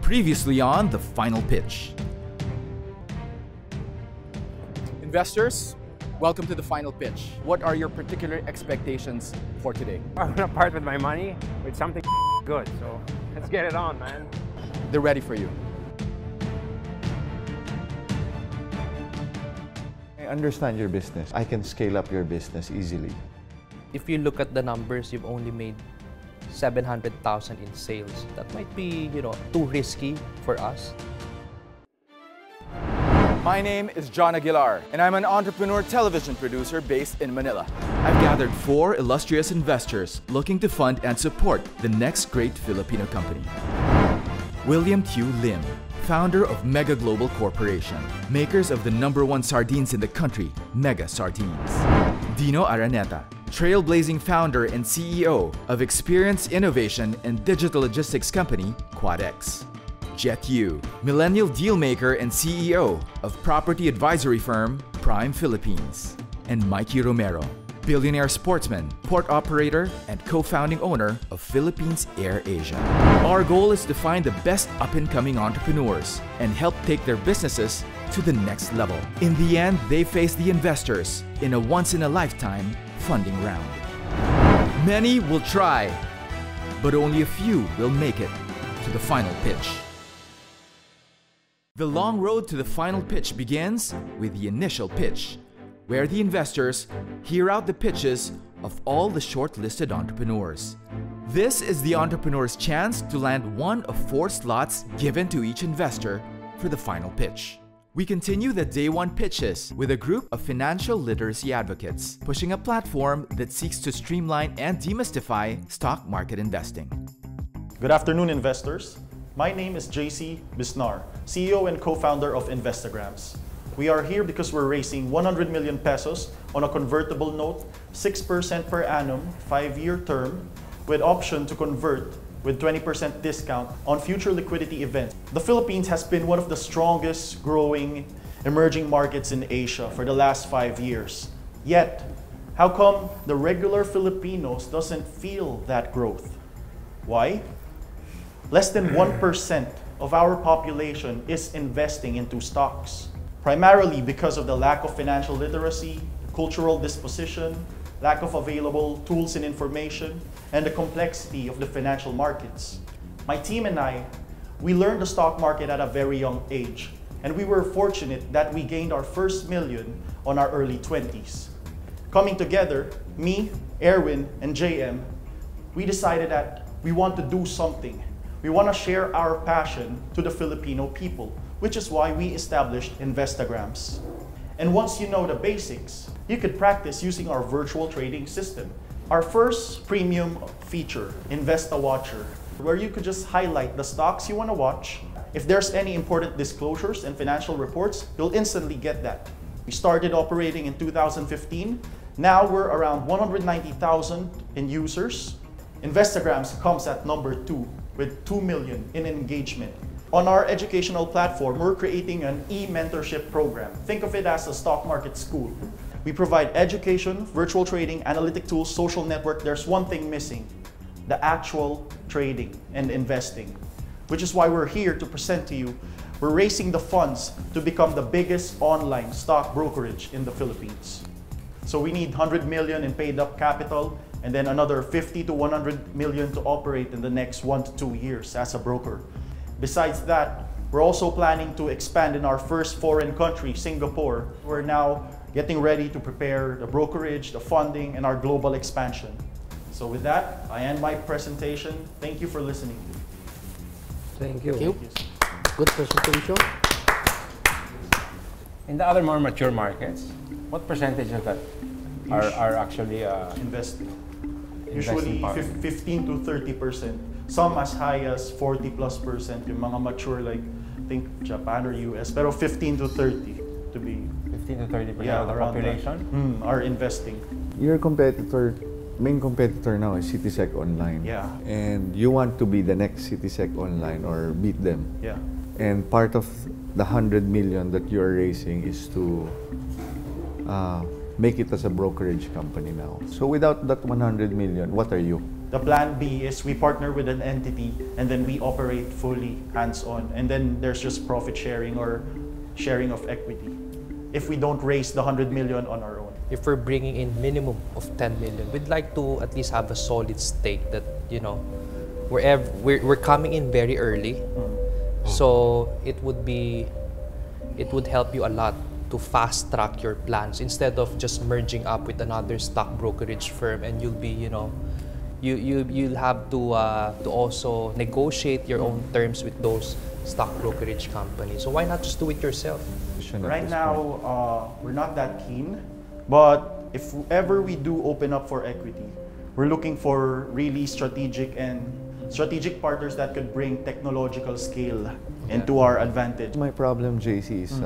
Previously on The Final Pitch. Investors, welcome to The Final Pitch. What are your particular expectations for today? I want to part with my money with something good, so let's get it on, man. They're ready for you. I understand your business. I can scale up your business easily. If you look at the numbers, you've only made 700,000 in sales. That might be, too risky for us. My name is John Aguilar, and I'm an entrepreneur television producer based in Manila. I've gathered 4 illustrious investors looking to fund and support the next great Filipino company. William Q. Lim, founder of Mega Global Corporation, makers of the #1 sardines in the country, Mega Sardines. Dino Araneta, trailblazing founder and CEO of experience, innovation, and digital logistics company, QuadX. Jet Yu, millennial dealmaker and CEO of property advisory firm, Prime Philippines. And Mikey Romero, billionaire sportsman, port operator, and co-founding owner of Philippines Air Asia. Our goal is to find the best up-and-coming entrepreneurs and help take their businesses to the next level. In the end, they face the investors in a once-in-a-lifetime funding round. Many will try, but only a few will make it to the final pitch. The long road to the final pitch begins with the initial pitch, where the investors hear out the pitches of all the shortlisted entrepreneurs. This is the entrepreneur's chance to land one of 4 slots given to each investor for the final pitch. We continue the day 1 pitches with a group of financial literacy advocates, pushing a platform that seeks to streamline and demystify stock market investing. Good afternoon, investors. My name is JC Bisnar, CEO and co-founder of Investagrams. We are here because we're raising 100 million pesos on a convertible note, 6% per annum, 5-year term, with option to convert with 20% discount on future liquidity events. The Philippines has been one of the strongest growing emerging markets in Asia for the last 5 years. Yet, how come the regular Filipinos doesn't feel that growth? Why? Less than 1% of our population is investing into stocks, primarily because of the lack of financial literacy, cultural disposition, lack of available tools and information, and the complexity of the financial markets. My team and I, we learned the stock market at a very young age, and we were fortunate that we gained our first million on our early 20s. Coming together, me, Erwin, and JM, we decided that we want to do something. We want to share our passion to the Filipino people, which is why we established Investagrams. And once you know the basics, you could practice using our virtual trading system. Our first premium feature, Investa Watcher, where you could just highlight the stocks you want to watch. If there's any important disclosures and financial reports, you'll instantly get that. We started operating in 2015. Now we're around 190,000 in users. Investagrams comes at number 2 with 2 million in engagement. On our educational platform, we're creating an e-mentorship program. Think of it as a stock market school. We provide education, virtual trading, analytic tools, social network. There's one thing missing: the actual trading and investing, which is why we're here to present to you. We're raising the funds to become the biggest online stock brokerage in the Philippines. So we need 100 million in paid up capital, and then another 50 to 100 million to operate in the next 1 to 2 years as a broker. Besides that, we're also planning to expand in our first foreign country, Singapore. We're now getting ready to prepare the brokerage, the funding, and our global expansion. So with that, I end my presentation. Thank you for listening. Thank you. Thank you. Good presentation. In the other more mature markets, what percentage of that are actually Investing. Usually 15 to 30%. Some as high as 40+%. Yung mga mature, like I think Japan or US, pero 15 to 30 to be 15 to 30% of the population are investing. Your competitor, main competitor now is CitySec Online. Yeah. And you want to be the next CitySec Online or beat them. Yeah. And part of the 100 million that you are raising is to make it as a brokerage company now. So without that 100 million, what are you? The plan B is we partner with an entity and then we operate fully hands-on, and then there's just profit sharing or sharing of equity if we don't raise the 100 million on our own. If we're bringing in minimum of 10 million, we'd like to at least have a solid stake that, you know, we're coming in very early. So it would help you a lot to fast track your plans instead of just merging up with another stock brokerage firm, and you'll be, you know, you'll have to also negotiate your own terms with those stock brokerage companies. So why not just do it yourself? Right now, we're not that keen, but if ever we do open up for equity, we're looking for really strategic partners that could bring technological scale into our advantage. My problem, JC, is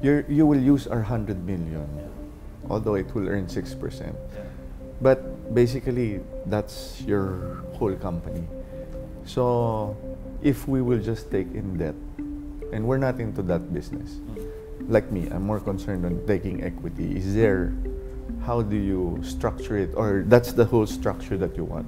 you will use our 100 million, although it will earn 6%. But basically, that's your whole company. So if we will just take in debt, and we're not into that business, like me, I'm more concerned on taking equity. How do you structure it? Or that's the whole structure that you want?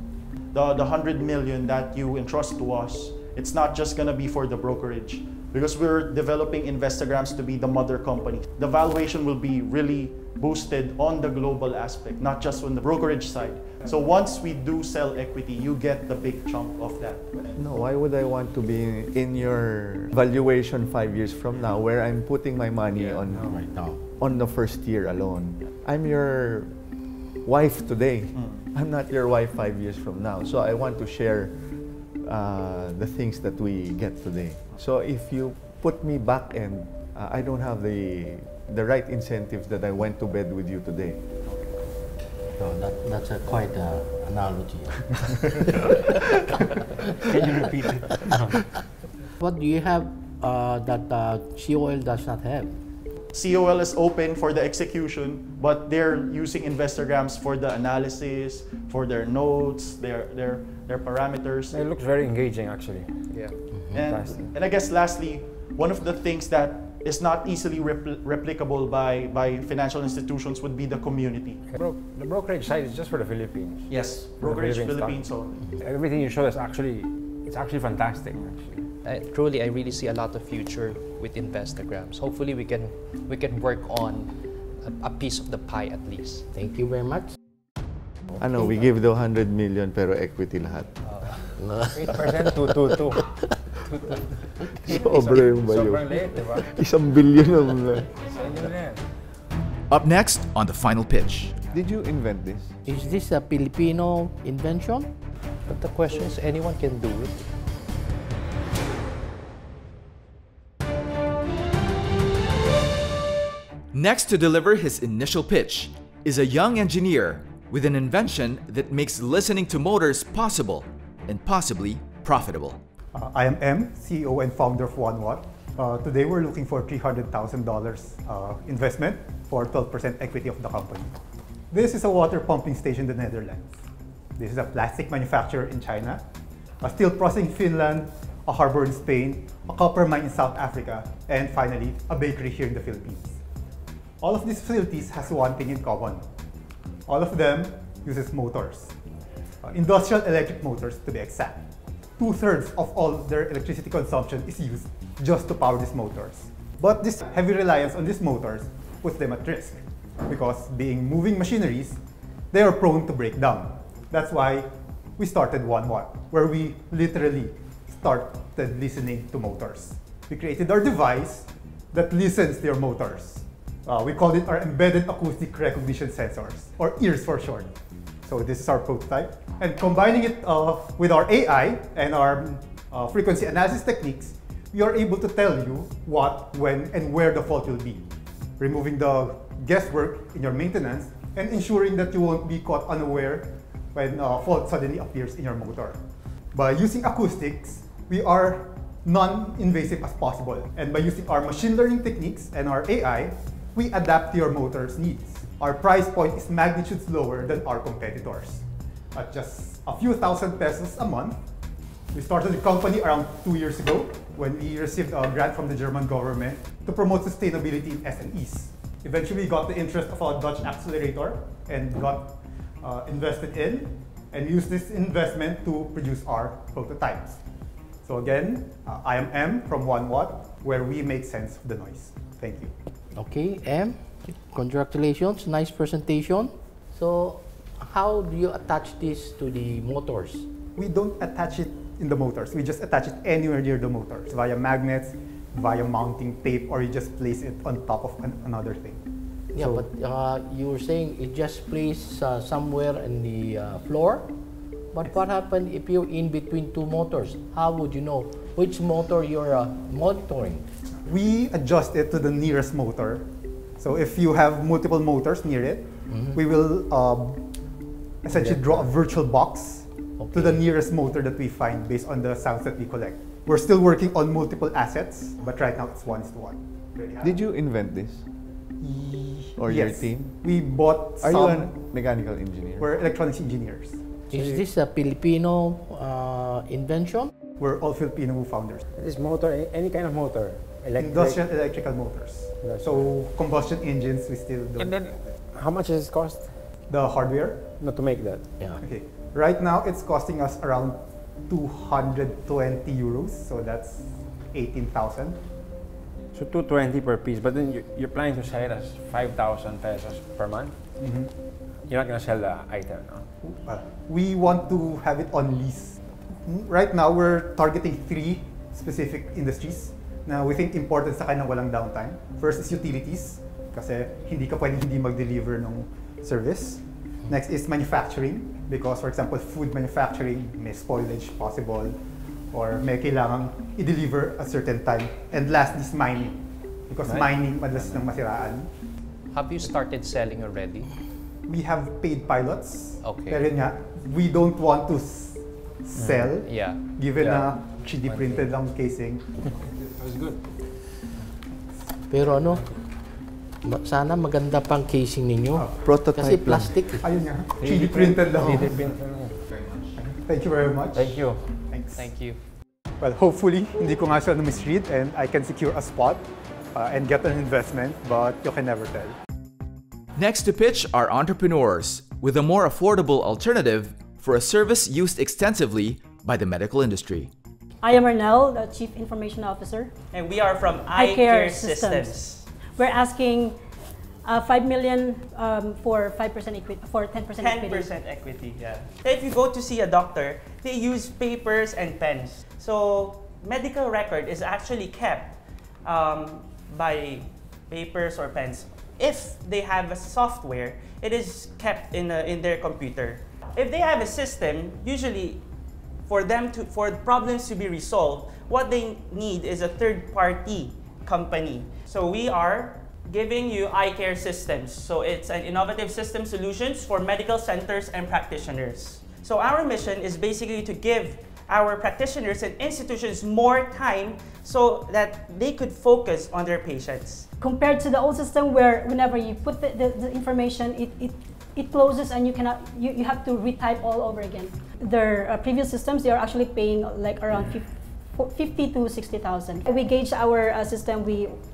The 100 million that you entrust to us, it's not just gonna be for the brokerage, because we're developing Investagrams to be the mother company. The valuation will be really boosted on the global aspect, not just on the brokerage side. So once we do sell equity, you get the big chunk of that. No, why would I want to be in your valuation 5 years from now, where I'm putting my money on the first year alone? I'm your wife today. I'm not your wife 5 years from now. So I want to share the things that we get today. So if you put me back and I don't have the right incentives that I went to bed with you today. So that's quite an analogy. Can you repeat it? What do you have that COL does not have? COL is open for the execution, but they're using Investagrams for the analysis, for their notes, their parameters. It looks very engaging, actually. Yeah. And I guess lastly, one of the things that is not easily replicable by financial institutions would be the community. The brokerage side is just for the Philippines. Yes, brokerage Philippines only. Everything you show is actually fantastic. Actually. I really see a lot of future with Investagrams. Hopefully we can work on a piece of the pie at least. Thank you very much. Ano, we give the 100 million pero equity lahat. 8% to 2. Sobra yung bayo. Sobrang liit, diba? Isang billion naman. Up next on the final pitch. Did you invent this? Is this a Filipino invention? But the question is, anyone can do it. Next to deliver his initial pitch is a young engineer with an invention that makes listening to motors possible and possibly profitable. I am M, CEO and founder of OneWatt. Today we're looking for $300,000 investment for 12% equity of the company. This is a water pumping station in the Netherlands. This is a plastic manufacturer in China, a steel processing in Finland, a harbor in Spain, a copper mine in South Africa, and finally, a bakery here in the Philippines. All of these facilities has one thing in common. All of them uses motors, industrial electric motors to be exact. 2/3 of all their electricity consumption is used just to power these motors. But this heavy reliance on these motors puts them at risk because being moving machineries, they are prone to break down. That's why we started OneWatt, where we literally started listening to motors. We created our device that listens to your motors. We called it our embedded acoustic recognition sensors, or EARS for short. So this is our prototype. And combining it with our AI and our frequency analysis techniques, we are able to tell you what, when, and where the fault will be, removing the guesswork in your maintenance and ensuring that you won't be caught unaware when a fault suddenly appears in your motor. By using acoustics, we are non-invasive as possible. And by using our machine learning techniques and our AI, we adapt to your motor's needs. Our price point is magnitudes lower than our competitors. At just a few thousand pesos a month, we started the company around 2 years ago when we received a grant from the German government to promote sustainability in SMEs. Eventually got the interest of a Dutch accelerator and got invested in and used this investment to produce our prototypes. So again, I am M from 1 Watt, where we make sense of the noise. Thank you. Okay, M, congratulations, nice presentation. So, how do you attach this to the motors? We don't attach it in the motors. We just attach it anywhere near the motors via magnets, via mounting tape, or you just place it on top of another thing. Yeah, So, but you were saying it just placed somewhere in the floor. But what happened if you're in between two motors? How would you know which motor you're monitoring? we adjust it to the nearest motor. So if you have multiple motors near it, we will essentially draw a virtual box to the nearest motor that we find based on the sounds that we collect. We're still working on multiple assets, but right now it's 1:1. Did you invent this? Or your Yes. team? We bought Are some. you a mechanical engineer? We're electronics engineers. Is this a Filipino invention? We're all Filipino founders. This motor, any kind of motor, Industrial electrical motors. So combustion engines, we still don't. And then, how much does it cost? The hardware. Not to make that. Yeah. Okay. Right now, it's costing us around 220 euros. So that's 18,000. So 220 per piece, but then you're planning to sell it as 5,000 pesos per month? You're not gonna sell the item, no? We want to have it on lease. Right now, we're targeting 3 specific industries na we think important sa kanya walang downtime. First is utilities, kasi hindi ka pwedeng hindi mag-deliver ng service. Next is manufacturing, because for example, food manufacturing, may spoilage possible, or may kailangang i-deliver a certain time. And last is mining, because mining madalas nang masiraan. Have you started selling already? We have paid pilots, Okay. pero yun nga, we don't want to sell, Yeah. given Yeah. na 3D printed lang casing. That was good. Pero ano, sana maganda pang casing ninyo. Prototype Kasi lang. plastic. Ayun nga, 3D printed lang. 3D printer. Thank you very much. Thank you. Thanks. Thank you. Well, hopefully, hindi ko nga siya na-misread and I can secure a spot and get an investment, but you can never tell. Next to pitch are entrepreneurs with a more affordable alternative for a service used extensively by the medical industry. I am Arnel, the Chief Information Officer. And we are from Eye Eye Care Care Systems. We're asking 5 million for 5% equity, for 10% equity. 10% equity, yeah. If you go to see a doctor, they use papers and pens. So medical record is actually kept by papers or pens. If they have a software, it is kept in their computer. If they have a system, usually for problems to be resolved, what they need is a third-party company. So we are giving you Eye Care Systems. So it's an innovative system solutions for medical centers and practitioners. So our mission is basically to give our practitioners and institutions more time so that they could focus on their patients. Compared to the old system where whenever you put the information, it closes and you have to retype all over again. Their previous systems, they are actually paying like around 50 to 60,000. We gauge our system,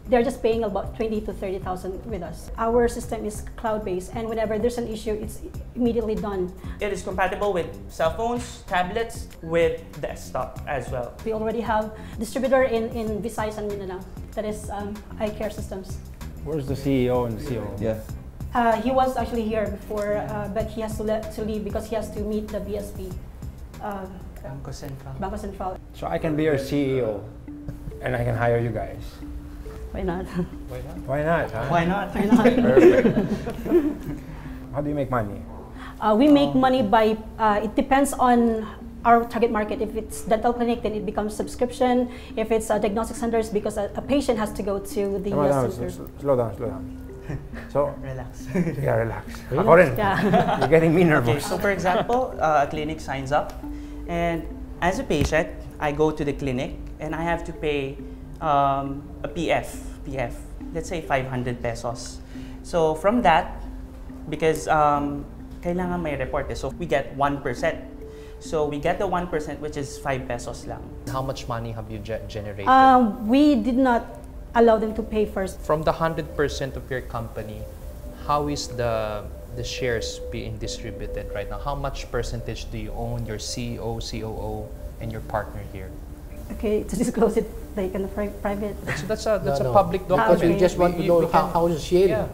they're just paying about 20 to 30,000 with us. Our system is cloud-based, and whenever there's an issue, it's immediately done. It is compatible with cell phones, tablets, with desktop as well. We already have distributor in Visayas and Mindanao. That is Eye Care Systems. Where's the CEO and the COO? Yeah. He was actually here before, but he has to leave because he has to meet the BSP. Bangko Central. Bangko Central. So I can be your CEO and I can hire you guys. Why not? Why not? Huh? Why not? Why not? Perfect. How do you make money? We make money by, it depends on our target market. If it's dental clinic, then it becomes subscription. If it's diagnostic centers, because a patient has to go to the center. Slow down. So, Relax. yeah, relax. Ako rin. Yeah. You're getting me Okay, nervous. so for example, a clinic signs up, and as a patient, I go to the clinic and I have to pay a PF, let's say 500 pesos. So from that, because kailangan may report, so we get 1%. So we get the 1%, which is 5 pesos lang. How much money have you generated? We did not allow them to pay first. From the 100% of your company, how is the shares being distributed right now? How much percentage do you own, your CEO, COO, and your partner here? Okay, to disclose it like in the private. So that's a No. public Because document. we just want to know how is sharing. Yeah.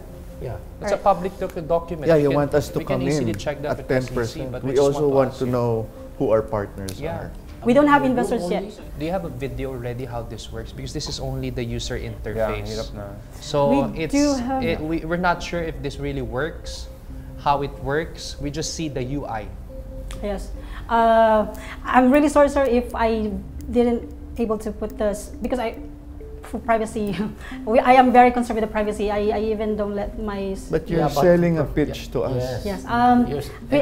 Yeah. It's a public document. Yeah, We you can- want us to we come can easily in check that at with SEC, 10%. but We just also want ask to you. know who our partners Yeah. are. We don't have investors yet. Do you have a video already how this works? Because this is only the user Yeah, interface. hirap na. So We do have- we're not sure if this really works, how it works. We just see the UI. Yes. I'm really sorry, sir, if I didn't able to put this because for privacy, I am very concerned with the privacy. I even don't let my. But you're Yeah, but- selling a pitch to us. Yes. Yes. And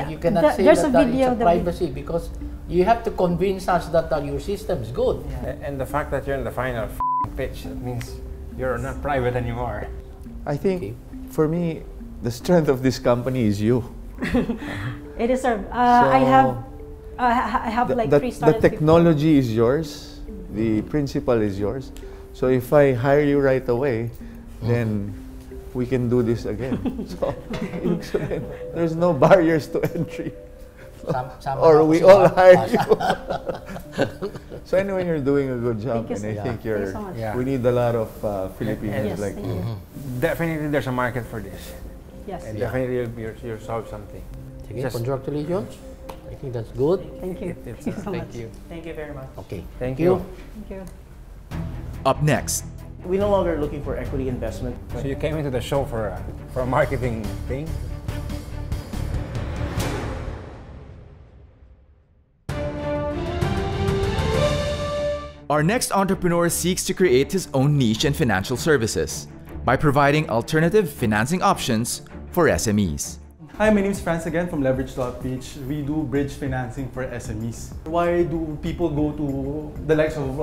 you cannot say there's that, a that video it's a that privacy because you have to convince us that your system is good. And the fact that you're in the final pitch, that means you're not private anymore. I think, Okay. for me, the strength of this company is you. It is, sir. I have like the 3 started. the technology is yours. The principle is yours. So if I hire you right away, then we can do this again. So ibig sabihin, there's no barriers to entry. Or we all hire you. So anyway, you're doing a good job, Thank you, and I sir. think Thank you so much. Yeah. we need a lot of Filipinos Yes, like thank you. you. Definitely there's a market for this. Yes. And definitely you'll solve something. Sige, Just- congratulations. I think that's good. Thank you. It's, Thank you so much. Thank you. Thank you very much. Okay. Thank you. Thank you. Up next, We're no longer looking for equity investment. So you came into the show for a marketing thing? our next entrepreneur seeks to create his own niche in financial services by providing alternative financing options for SMEs. Hi, my name is Franz again from Leverage.ph. We do bridge financing for SMEs. Why do people go to the likes of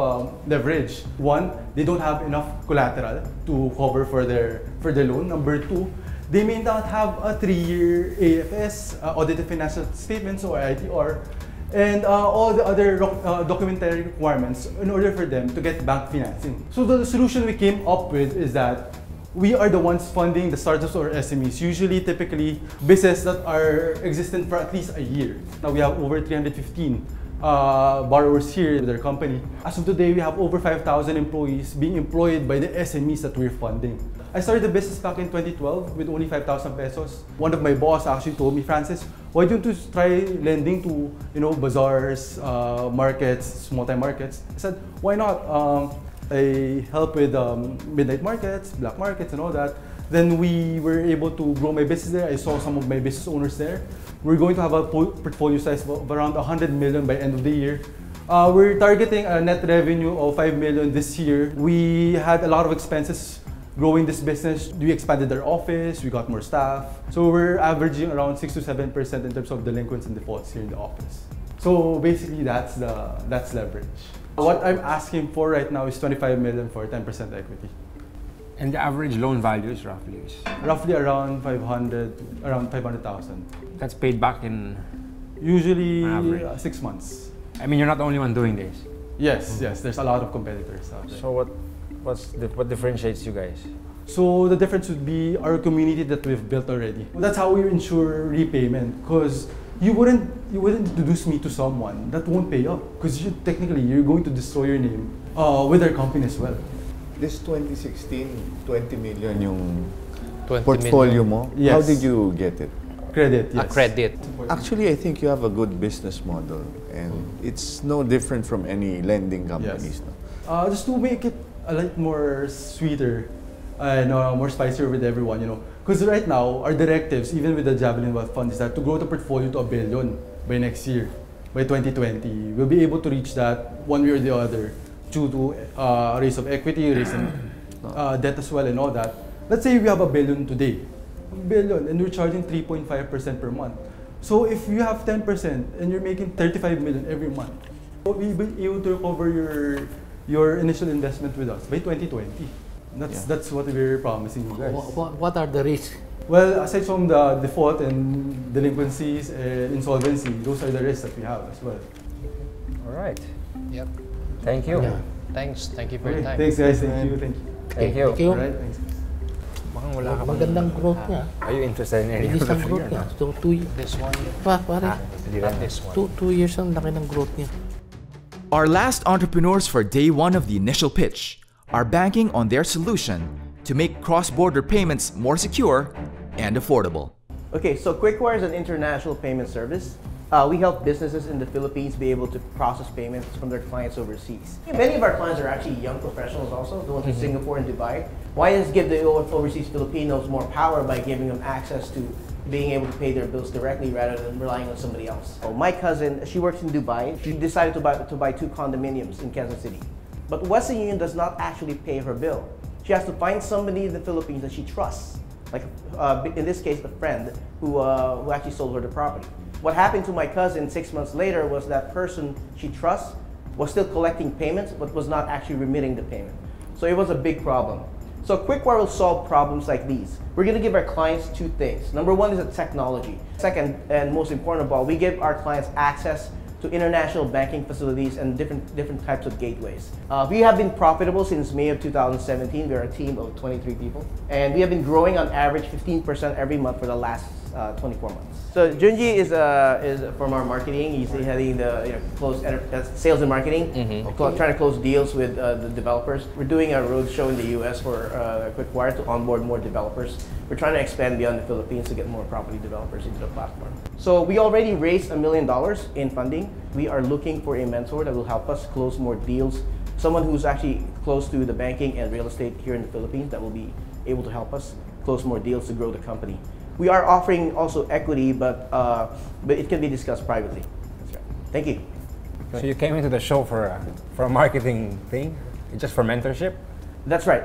Leverage? One, they don't have enough collateral to cover for their loan. Number two, they may not have a 3-year AFS, audited financial statements or ITR, and all the other documentary requirements in order for them to get bank financing. So the solution we came up with is that we are the ones funding the startups or SMEs, typically businesses that are existent for at least a year. Now we have over 315 borrowers here with our company. As of today, we have over 5,000 employees being employed by the SMEs that we're funding. I started the business back in 2012 with only 5,000 pesos. One of my boss actually told me, Francis, why don't you try lending to bazaars, markets, small time markets? I said, why not? I help with midnight markets, black markets, and all that. Then we were able to grow my business there. I saw some of my business owners there. We're going to have a portfolio size of around 100 million by end of the year. We're targeting a net revenue of 5 million this year. We had a lot of expenses growing this business. We expanded our office, we got more staff. So we're averaging around 6 to 7% in terms of delinquents and defaults here in the office. So basically that's Leverage. What I'm asking for right now is 25 million for 10% equity. And the average loan value is roughly? Roughly around 500,000. That's paid back in? Usually average. 6 months. I mean, you're not the only one doing this? Yes, there's a lot of competitors out there. So what differentiates you guys? So the difference would be our community that we've built already. That's how we ensure repayment, because you wouldn't introduce me to someone that won't pay up, because technically you're going to destroy your name with our company as well. This 2016, 20 million yung 20 portfolio million. mo. Yes. How did you get it? Credit, yes. A credit. Actually, I think you have a good business model, and it's no different from any lending companies. Yes. No? Just to make it a lot more sweeter and more spicier with everyone, Because right now, our directives, even with the Javelin Wealth Fund, is that to grow the portfolio to $1 billion by next year, by 2020. We'll be able to reach that one way or the other due to raise of equity, raise in debt as well, and all that. Let's say we have $1 billion today, $1 billion, and we're charging 3.5% per month. So if you have 10% and you're making 35 million every month, we'll be able to recover your initial investment with us by 2020. That's what we're promising you guys. What are the risks? Well, aside from the default and delinquencies and insolvency, those are the risks that we have as well. All right. Yep. Thank you. Yeah. Thanks. Thank you for your Okay, time. thanks guys, thank you. Thank you. Thank you. Alright. Mukhang wala ka Magandang growth niya. Are you interested in any Bilis of ng the growth niya. So, 2 years. This one, Pare. not this one. 2 years ang laki ng growth niya. Our last entrepreneurs for day one of the initial pitch are banking on their solution to make cross-border payments more secure and affordable. Okay, so Quickwire is an international payment service. We help businesses in the Philippines be able to process payments from their clients overseas. Many of our clients are actually young professionals also, the ones in Singapore and Dubai. Why not give the overseas Filipinos more power by giving them access to being able to pay their bills directly rather than relying on somebody else? So my cousin, she works in Dubai. She decided to buy 2 condominiums in Quezon City. But Western Union does not actually pay her bill. She has to find somebody in the Philippines that she trusts. Like in this case, a friend who actually sold her the property. What happened to my cousin 6 months later was that person she trusts was still collecting payments but was not actually remitting the payment. So it was a big problem. So Quickwire will solve problems like these. We're going to give our clients 2 things. Number 1 is the technology. Second, and most important of all, we give our clients access to international banking facilities and different types of gateways. We have been profitable since May of 2017. We are a team of 23 people. And we have been growing on average 15% every month for the last 24 months. So Junji is from our marketing. He's heading the sales and marketing, trying to close deals with the developers. We're doing a road show in the US for Quickwire to onboard more developers. We're trying to expand beyond the Philippines to get more property developers into the platform. So we already raised $1 million in funding. We are looking for a mentor that will help us close more deals. Someone who's actually close to the banking and real estate here in the Philippines that will be able to help us close more deals to grow the company. We are offering also equity, but it can be discussed privately. That's right. Thank you. So you came into the show for a marketing thing, just for mentorship? That's right.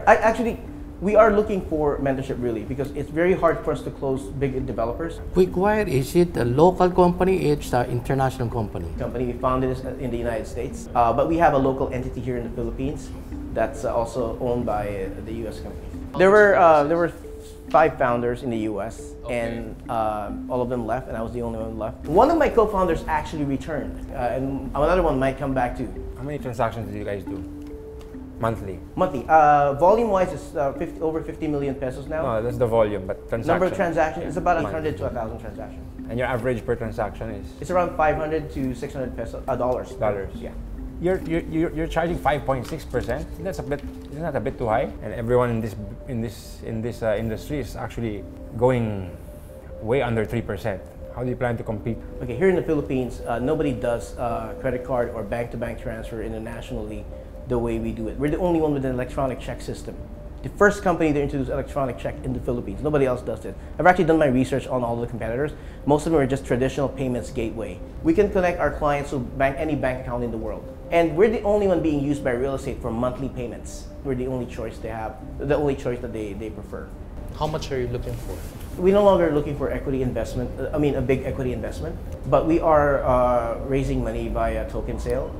We are looking for mentorship really because it's very hard for us to close big developers. Quickwire, is it a local company? It's an international company. We founded this in the United States, but we have a local entity here in the Philippines that's also owned by the U.S. company. There were 5 founders in the US, and all of them left, and I was the only one left. One of my co-founders actually returned, and another one might come back too. How many transactions do you guys do? Monthly? Monthly. Volume-wise, it's over 50 million pesos now. No, that's the volume, but transactions? Number of transactions, it's about 100 to 1,000 transactions. And your average per transaction is? It's around 500 to 600 pesos, dollars. Dollars? Yeah. You're charging 5.6%. Isn't that a bit too high? And everyone in this industry is actually going way under 3%. How do you plan to compete? Okay, here in the Philippines, nobody does credit card or bank-to-bank transfer internationally the way we do it. We're the only one with an electronic check system. The first company to introduce electronic check in the Philippines. Nobody else does it. I've actually done my research on all the competitors. Most of them are just traditional payments gateway. We can connect our clients to any bank account in the world. And we're the only one being used by real estate for monthly payments. We're the only choice they have, the only choice that they prefer. How much are you looking for? We're no longer looking for equity investment, a big equity investment, but we are raising money via token sale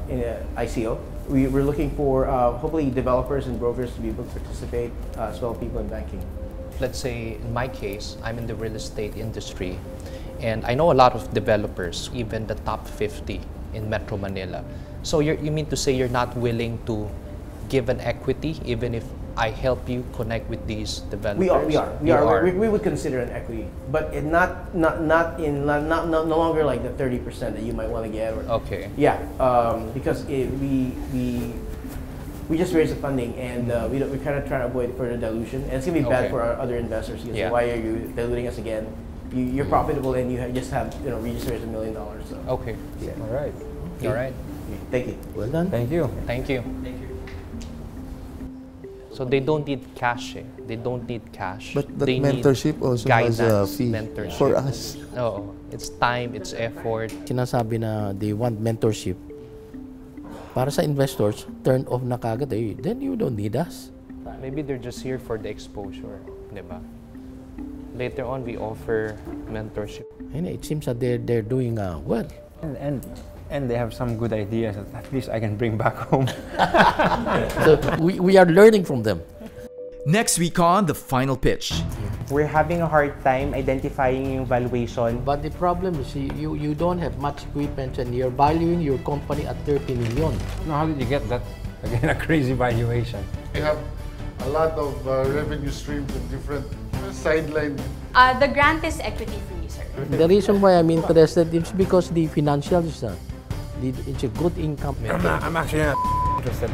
in ICO. We're looking for hopefully developers and brokers to be able to participate, as well as people in banking. Let's say in my case, I'm in the real estate industry, and I know a lot of developers, even the top 50 in Metro Manila. So you mean to say you're not willing to give an equity even if I help you connect with these developers? We are. We would consider an equity, but no longer like the 30% that you might want to get. Okay. Yeah, because we just raised the funding, and we kind of try to avoid further dilution, and it's gonna be bad for our other investors. So why are you diluting us again? You're profitable, and we just raised $1 million. So. Okay. Yeah. All right. All right. Thank you. Well done. Thank you. Thank you. So they don't need cash. They don't need cash. But they mentorship also guidance, has a fee for us. Oh, it's time, it's effort. Sinasabi na they want mentorship. Para sa investors, turn off na kagad then you don't need us. Maybe they're just here for the exposure, diba? Later on, we offer mentorship. And it seems that they're doing well. And they have some good ideas that at least I can bring back home. So we are learning from them. Next week on The Final Pitch. We're having a hard time identifying yung valuation. But the problem is you don't have much equipment and you're valuing your company at 30 million. No, how did you get that Again, a crazy valuation. We have a lot of revenue streams and different sideline. The grant is equity-free, sir. The reason why I'm interested is because the financials, it's a good income. I'm actually not interested.